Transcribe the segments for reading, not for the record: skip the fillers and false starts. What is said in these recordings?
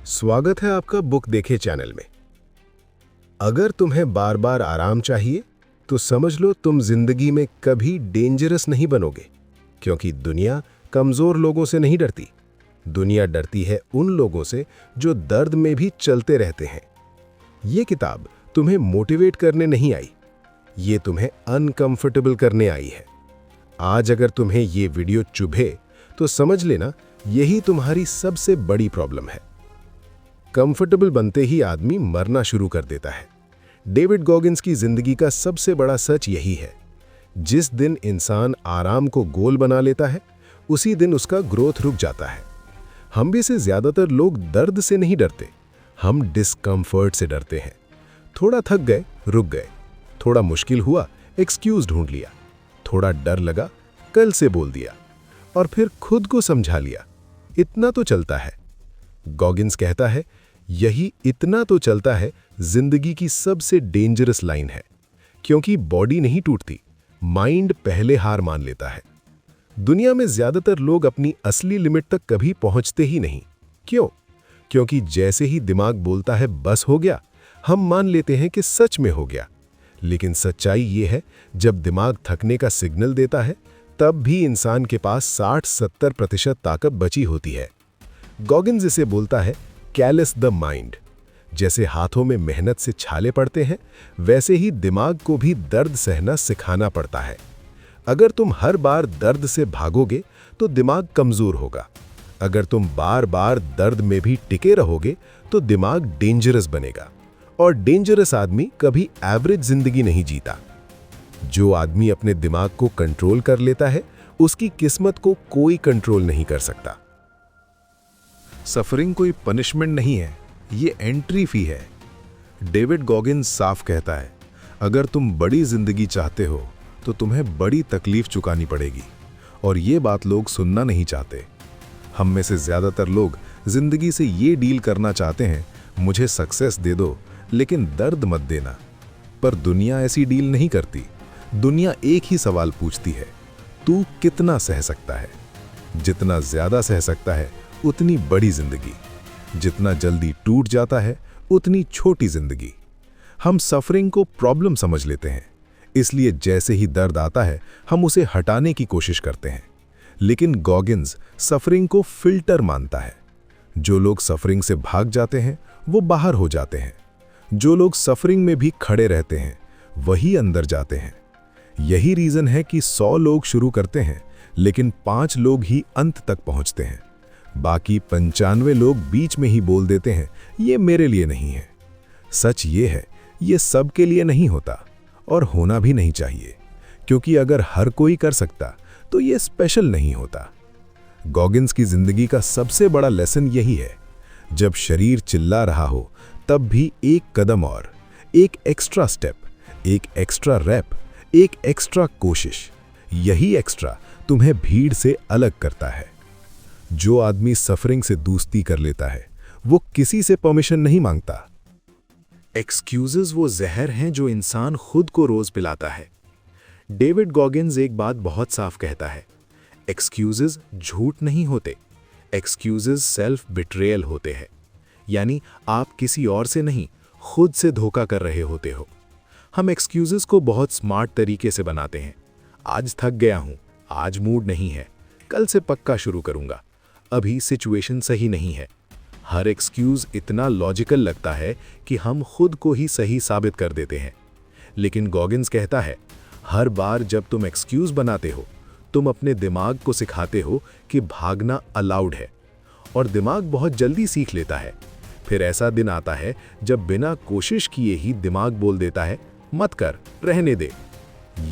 स्वागत है आपका बुक देखे चैनल में। अगर तुम्हें बार बार आराम चाहिए तो समझ लो तुम जिंदगी में कभी डेंजरस नहीं बनोगे, क्योंकि दुनिया कमजोर लोगों से नहीं डरती। दुनिया डरती है उन लोगों से जो दर्द में भी चलते रहते हैं। ये किताब तुम्हें मोटिवेट करने नहीं आई, ये तुम्हें अनकंफर्टेबल करने आई है। आज अगर तुम्हें ये वीडियो चुभे तो समझ लेना यही तुम्हारी सबसे बड़ी प्रॉब्लम है। कंफर्टेबल बनते ही आदमी मरना शुरू कर देता है। डेविड गॉगिन्स की जिंदगी का सबसे बड़ा सच यही है। जिस दिन इंसान आराम को गोल बना लेता है, उसी दिन उसका ग्रोथ रुक जाता है। हम भी से ज्यादातर लोग दर्द से नहीं डरते, हम डिस्कम्फर्ट से डरते हैं। थोड़ा थक गए, रुक गए। थोड़ा मुश्किल हुआ, एक्सक्यूज ढूंढ लिया। थोड़ा डर लगा, कल से बोल दिया, और फिर खुद को समझा लिया। इतना तो चलता है। गॉगिन्स कहता है, यही इतना तो चलता है जिंदगी की सबसे डेंजरस लाइन है, क्योंकि बॉडी नहीं टूटती, माइंड पहले हार मान लेता है। दुनिया में ज्यादातर लोग अपनी असली लिमिट तक कभी पहुंचते ही नहीं। क्यों? क्योंकि जैसे ही दिमाग बोलता है बस हो गया, हम मान लेते हैं कि सच में हो गया। लेकिन सच्चाई ये है, जब दिमाग थकने का सिग्नल देता है, तब भी इंसान के पास 60-70% ताकत बची होती है। गॉगिन्स इसे बोलता है कैलस द माइंड। जैसे हाथों में मेहनत से छाले पड़ते हैं, वैसे ही दिमाग को भी दर्द सहना सिखाना पड़ता है। अगर तुम हर बार दर्द से भागोगे तो दिमाग कमजोर होगा। अगर तुम बार बार दर्द में भी टिके रहोगे तो दिमाग डेंजरस बनेगा, और डेंजरस आदमी कभी एवरेज जिंदगी नहीं जीता। जो आदमी अपने दिमाग को कंट्रोल कर लेता है, उसकी किस्मत को कोई कंट्रोल नहीं कर सकता। सफरिंग कोई पनिशमेंट नहीं है, ये एंट्री फी है। डेविड गॉगिन्स साफ कहता है, अगर तुम बड़ी जिंदगी चाहते हो तो तुम्हें बड़ी तकलीफ चुकानी पड़ेगी, और ये बात लोग सुनना नहीं चाहते। हम में से ज्यादातर लोग जिंदगी से ये डील करना चाहते हैं, मुझे सक्सेस दे दो लेकिन दर्द मत देना। पर दुनिया ऐसी डील नहीं करती। दुनिया एक ही सवाल पूछती है, तू कितना सह सकता है? जितना ज्यादा सह सकता है उतनी बड़ी जिंदगी, जितना जल्दी टूट जाता है उतनी छोटी जिंदगी। हम सफरिंग को प्रॉब्लम समझ लेते हैं, इसलिए जैसे ही दर्द आता है हम उसे हटाने की कोशिश करते हैं। लेकिन गॉगिन्स सफरिंग को फिल्टर मानता है। जो लोग सफरिंग से भाग जाते हैं वो बाहर हो जाते हैं। जो लोग सफरिंग में भी खड़े रहते हैं वही अंदर जाते हैं। यही रीजन है कि 100 लोग शुरू करते हैं लेकिन 5 लोग ही अंत तक पहुंचते हैं। बाकी 95 लोग बीच में ही बोल देते हैं, ये मेरे लिए नहीं है। सच ये है, ये सबके लिए नहीं होता, और होना भी नहीं चाहिए, क्योंकि अगर हर कोई कर सकता तो ये स्पेशल नहीं होता। गॉगिन्स की जिंदगी का सबसे बड़ा लेसन यही है, जब शरीर चिल्ला रहा हो तब भी एक कदम और, एक एक्स्ट्रा स्टेप, एक एक्स्ट्रा रैप, एक एक्स्ट्रा कोशिश। यही एक्स्ट्रा तुम्हें भीड़ से अलग करता है। जो आदमी सफरिंग से दोस्ती कर लेता है वो किसी से परमिशन नहीं मांगता। एक्सक्यूजेस वो जहर हैं जो इंसान खुद को रोज पिलाता है। डेविड गॉगिन्स एक बात बहुत साफ कहता है, एक्सक्यूजेस झूठ नहीं होते, एक्सक्यूजेस सेल्फ बिट्रेयल होते हैं। यानी आप किसी और से नहीं, खुद से धोखा कर रहे होते हो। हम एक्सक्यूजेस को बहुत स्मार्ट तरीके से बनाते हैं। आज थक गया हूं, आज मूड नहीं है, कल से पक्का शुरू करूंगा, अभी सिचुएशन सही नहीं है। हर एक्सक्यूज इतना लॉजिकल लगता है कि हम खुद को ही सही साबित कर देते हैं। लेकिन गॉगिन्स कहता है, हर बार जब तुम एक्सक्यूज बनाते हो, तुम अपने दिमाग को सिखाते हो कि भागना अलाउड है, और दिमाग बहुत जल्दी सीख लेता है। फिर ऐसा दिन आता है जब बिना कोशिश किए ही दिमाग बोल देता है, मत कर, रहने दे।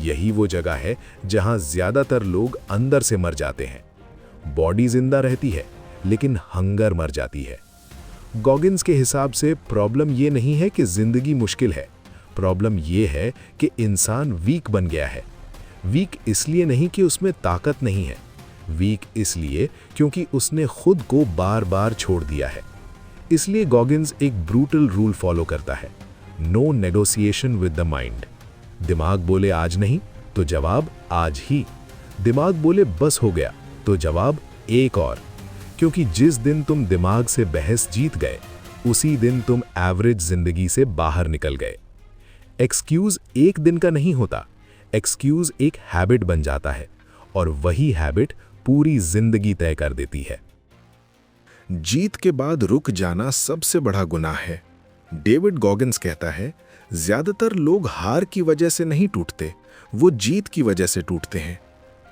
यही वो जगह है जहां ज्यादातर लोग अंदर से मर जाते हैं। बॉडी जिंदा रहती है लेकिन हंगर मर जाती है। गॉगिन्स के हिसाब से प्रॉब्लम ये नहीं है कि जिंदगी मुश्किल है, प्रॉब्लम ये है कि इंसान वीक बन गया है। वीक इसलिए नहीं कि उसमें ताकत नहीं है, वीक इसलिए क्योंकि उसने खुद को बार बार छोड़ दिया है। इसलिए गॉगिन्स एक ब्रूटल रूल फॉलो करता है, no negotiation with the mind. दिमाग बोले आज नहीं तो जवाब आज ही। दिमाग बोले बस हो गया तो जवाब एक और। क्योंकि जिस दिन तुम दिमाग से बहस जीत गए, उसी दिन तुम एवरेज जिंदगी से बाहर निकल गए। एक्सक्यूज एक दिन का नहीं होता, एक्सक्यूज एक हैबिट बन जाता है और वही हैबिट पूरी जिंदगी तय कर देती है। जीत के बाद रुक जाना सबसे बड़ा गुनाह है। डेविड गॉगिन्स कहता है, ज्यादातर लोग हार की वजह से नहीं टूटते, वो जीत की वजह से टूटते हैं।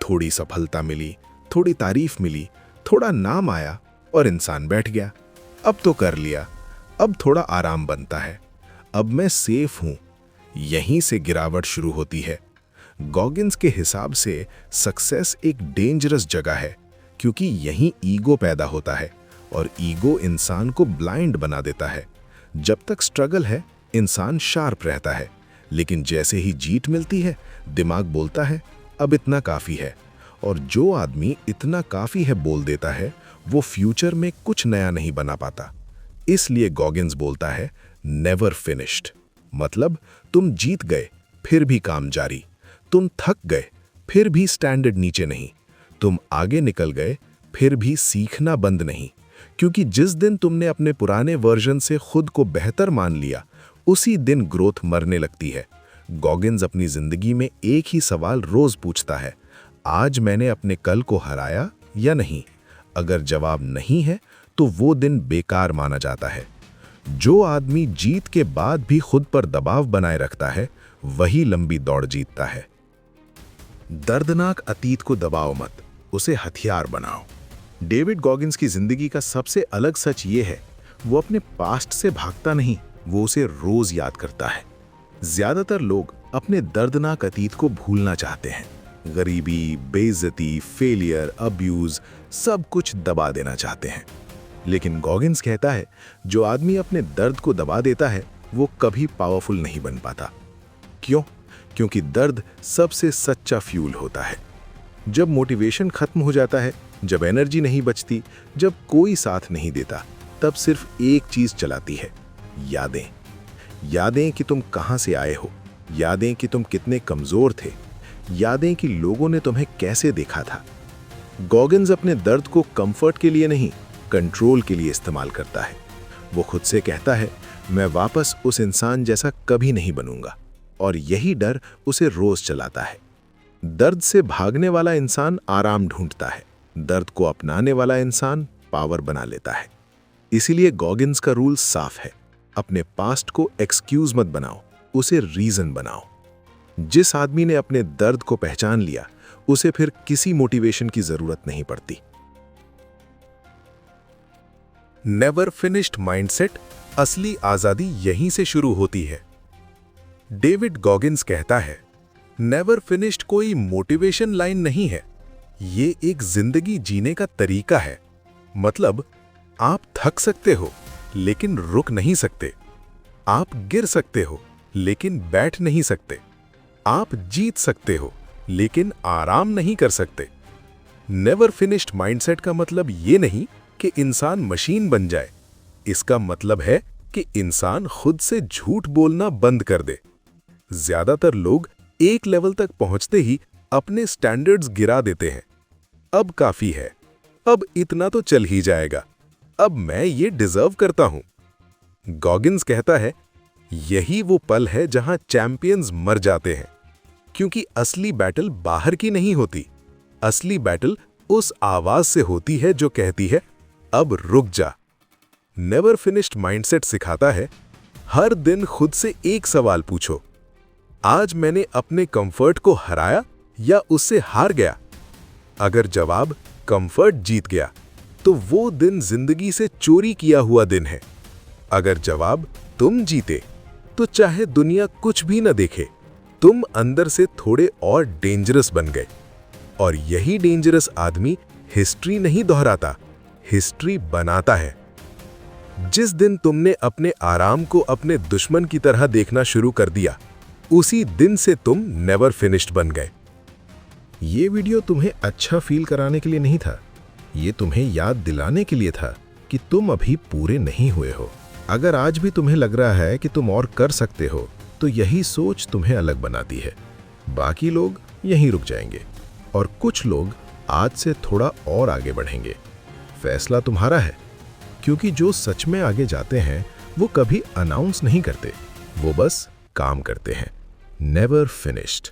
थोड़ी सफलता मिली, थोड़ी तारीफ मिली, थोड़ा नाम आया और इंसान बैठ गया। अब तो कर लिया, अब थोड़ा आराम बनता है, अब मैं सेफ हूं। यहीं से गिरावट शुरू होती है। गॉगिन्स के हिसाब से सक्सेस एक डेंजरस जगह है, क्योंकि यहीं ईगो पैदा होता है और ईगो इंसान को ब्लाइंड बना देता है। जब तक स्ट्रगल है, इंसान शार्प रहता है, लेकिन जैसे ही जीत मिलती है, दिमाग बोलता है अब इतना काफी है। और जो आदमी इतना काफी है बोल देता है, वो फ्यूचर में कुछ नया नहीं बना पाता। इसलिए गॉगिन्स बोलता है, नेवर फिनिश्ड। मतलब तुम जीत गए फिर भी काम जारी, तुम थक गए फिर भी स्टैंडर्ड नीचे नहीं, तुम आगे निकल गए फिर भी सीखना बंद नहीं। क्योंकि जिस दिन तुमने अपने पुराने वर्जन से खुद को बेहतर मान लिया, उसी दिन ग्रोथ मरने लगती है। गॉगिन्स अपनी जिंदगी में एक ही सवाल रोज पूछता है, आज मैंने अपने कल को हराया या नहीं? अगर जवाब नहीं है तो वो दिन बेकार माना जाता है। जो आदमी जीत के बाद भी खुद पर दबाव बनाए रखता है, वही लंबी दौड़ जीतता है। दर्दनाक अतीत को दबाओ मत, उसे हथियार बनाओ। डेविड गॉगिन्स की जिंदगी का सबसे अलग सच ये है, वो अपने पास्ट से भागता नहीं, वो उसे रोज याद करता है। ज्यादातर लोग अपने दर्दनाक अतीत को भूलना चाहते हैं। गरीबी, बेइज्जती, फेलियर, अब्यूज, सब कुछ दबा देना चाहते हैं। लेकिन गॉगिन्स कहता है, जो आदमी अपने दर्द को दबा देता है, वो कभी पावरफुल नहीं बन पाता। क्यों? क्योंकि दर्द सबसे सच्चा फ्यूल होता है। जब मोटिवेशन खत्म हो जाता है, जब एनर्जी नहीं बचती, जब कोई साथ नहीं देता, तब सिर्फ एक चीज चलाती है, यादें। यादें कि तुम कहां से आए हो, यादें कि तुम कितने कमजोर थे, यादें कि लोगों ने तुम्हें कैसे देखा था। गॉगिन्स अपने दर्द को कंफर्ट के लिए नहीं, कंट्रोल के लिए इस्तेमाल करता है। वो खुद से कहता है, मैं वापस उस इंसान जैसा कभी नहीं बनूंगा, और यही डर उसे रोज चलाता है। दर्द से भागने वाला इंसान आराम ढूंढता है, दर्द को अपनाने वाला इंसान पावर बना लेता है। इसीलिए गॉगिन्स का रूल साफ है, अपने पास्ट को एक्सक्यूज मत बनाओ, उसे रीजन बनाओ। जिस आदमी ने अपने दर्द को पहचान लिया, उसे फिर किसी मोटिवेशन की जरूरत नहीं पड़ती। नेवर फिनिश्ड माइंडसेट, असली आजादी यहीं से शुरू होती है। डेविड गॉगिन्स कहता है, नेवर फिनिश्ड कोई मोटिवेशन लाइन नहीं है, ये एक जिंदगी जीने का तरीका है। मतलब आप थक सकते हो लेकिन रुक नहीं सकते, आप गिर सकते हो लेकिन बैठ नहीं सकते, आप जीत सकते हो लेकिन आराम नहीं कर सकते। नेवर फिनिश्ड माइंडसेट का मतलब ये नहीं कि इंसान मशीन बन जाए, इसका मतलब है कि इंसान खुद से झूठ बोलना बंद कर दे। ज्यादातर लोग एक लेवल तक पहुंचते ही अपने स्टैंडर्ड्स गिरा देते हैं। अब काफी है, अब इतना तो चल ही जाएगा, अब मैं ये डिजर्व करता हूं। गॉगिन्स कहता है, यही वो पल है जहां चैंपियंस मर जाते हैं, क्योंकि असली बैटल बाहर की नहीं होती, असली बैटल उस आवाज से होती है जो कहती है, अब रुक जा। नेवर फिनिश्ड माइंडसेट सिखाता है, हर दिन खुद से एक सवाल पूछो, आज मैंने अपने कंफर्ट को हराया या उससे हार गया? अगर जवाब कंफर्ट जीत गया, तो वो दिन जिंदगी से चोरी किया हुआ दिन है। अगर जवाब तुम जीते, तो चाहे दुनिया कुछ भी न देखे, तुम अंदर से थोड़े और डेंजरस बन गए। और यही डेंजरस आदमी हिस्ट्री नहीं दोहराता, हिस्ट्री बनाता है। जिस दिन तुमने अपने आराम को अपने दुश्मन की तरह देखना शुरू कर दिया, उसी दिन से तुम नेवर फिनिश्ड बन गए। ये वीडियो तुम्हें अच्छा फील कराने के लिए नहीं था, ये तुम्हें याद दिलाने के लिए था कि तुम अभी पूरे नहीं हुए हो। अगर आज भी तुम्हें लग रहा है कि तुम और कर सकते हो, तो यही सोच तुम्हें अलग बनाती है। बाकी लोग यहीं रुक जाएंगे और कुछ लोग आज से थोड़ा और आगे बढ़ेंगे। फैसला तुम्हारा है, क्योंकि जो सच में आगे जाते हैं वो कभी अनाउंस नहीं करते, वो बस काम करते हैं। Never finished.